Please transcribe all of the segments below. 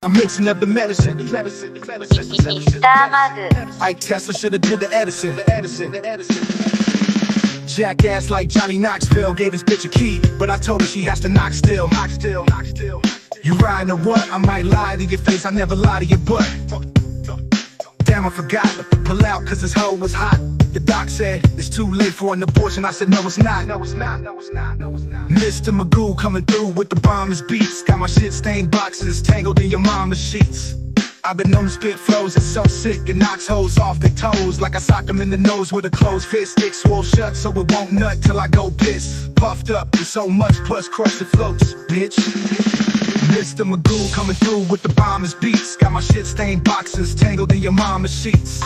I'm mixing up the medicine. Mr. Mag Ike Tesla shoulda did the Edison. Jackass like Johnny Knoxville gave his bitch a key, but I told her she has to knock still. You riding or what? I might lie to your face, I never lie to your butt. Damn, I forgot to pull out cause this hoe was hot. The doc said, it's too late for an abortion. I said, no it's not. Mr. Magoo coming through with the bombers beats. Got my shit stained boxes tangled in your mama's sheets. I've been known to spit flows that's so sick it knocks hoes off their toes. Like I sock them in the nose with a closed fist. Stick swole shut so it won't nut till I go piss. Puffed up with so much plus crush it floats, bitch. Mr. Magoo coming through with the bombers beats. Got my shit stained boxes tangled in your mama's sheets.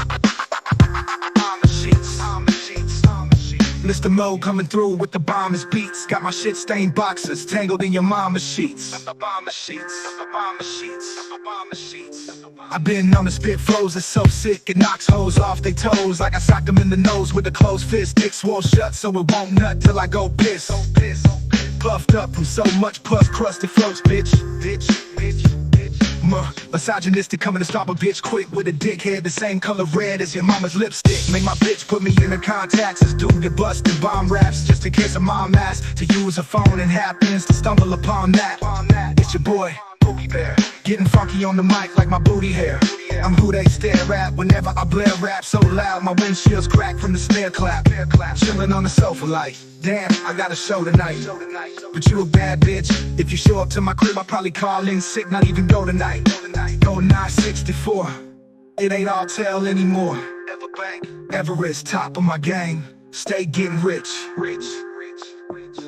Mr. Mo coming through with the bombers beats. Got my shit stained boxes tangled in your mama's sheets. I've been known to spit flows that's so sick it knocks hoes off they toes. Like I socked them in the nose with a closed fist. Dick swole shut so it won't nut till I go piss. Puffed up from so much puff crusted floats, bitch. Misogynistic coming to stop a bitch quick with a dickhead the same color red as your mama's lipstick. Make my bitch put me in the contacts as dude get busted bomb raps just in case a mom asks to use a phone and happens to stumble upon that. It's your boy Boogie Bear, getting funky on the mic like my booty hair. I'm who they stare at whenever I blare rap so loud my windshield's cracked from the snare clap. Chilling on the sofa like, damn, I got a show tonight. But you a bad bitch. If you show up to my crib, I'll probably call in sick, not even go tonight. Go 964. It ain't all tell anymore. Everest, top of my game. Stay getting rich.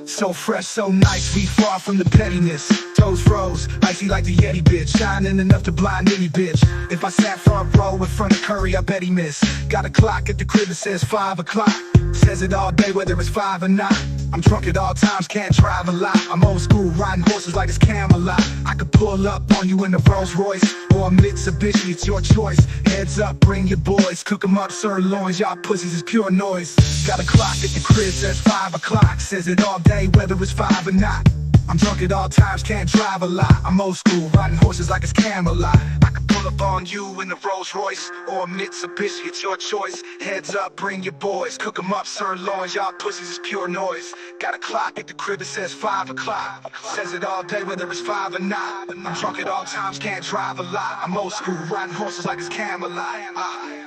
So fresh, so nice, we far from the pettiness. Toes froze, icy like the Yeti bitch. Shining enough to blind any bitch. If I sat front row in front of Curry, I bet he miss. Got a clock at the crib that says 5 o'clock. Says it all day whether it's 5 or not. I'm drunk at all times, can't drive a lot. I'm old school, riding horses like it's Camelot. I could pull up on you in a Rolls Royce or a Mitsubishi, it's your choice. Heads up, bring your boys, cook 'em up, sirloins. Y'all pussies is pure noise. Got a clock at the crib, says 5 o'clock. Says it all day whether it's 5 or not. I'm drunk at all times, can't drive a lot. I'm old school, riding horses like it's Camelot. I could pull up on you in a Rolls Royce or a Mitsubishi, it's your choice. Heads up, bring your boys, cook 'em up, sirloins. Y'all pussies is pure noise. Got a clock at the crib that says 5 o'clock. Says it all day whether it's 5 or not. I'm drunk at all times, can't drive a lot. I'm old school, riding horses like it's Camelot.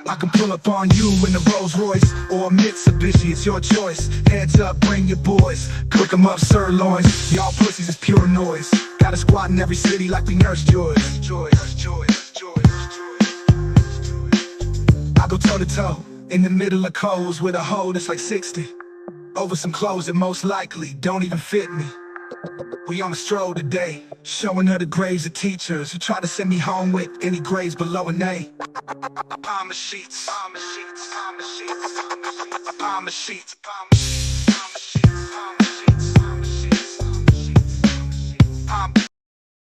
I can pull up on you in a Rolls Royce or a Mitsubishi, it's your choice. Heads up, bring your boys, cook 'em up, sirloins. Y'all pussies is pure noise. Got a squad in every city like we Nurse Joy. I go toe to toe in the middle of coals with a hoe that's like 60. Over some clothes that most likely don't even fit me. We on a stroll today, showing her the graves of teachers who try to send me home with any grades below an A. Palmer sheets.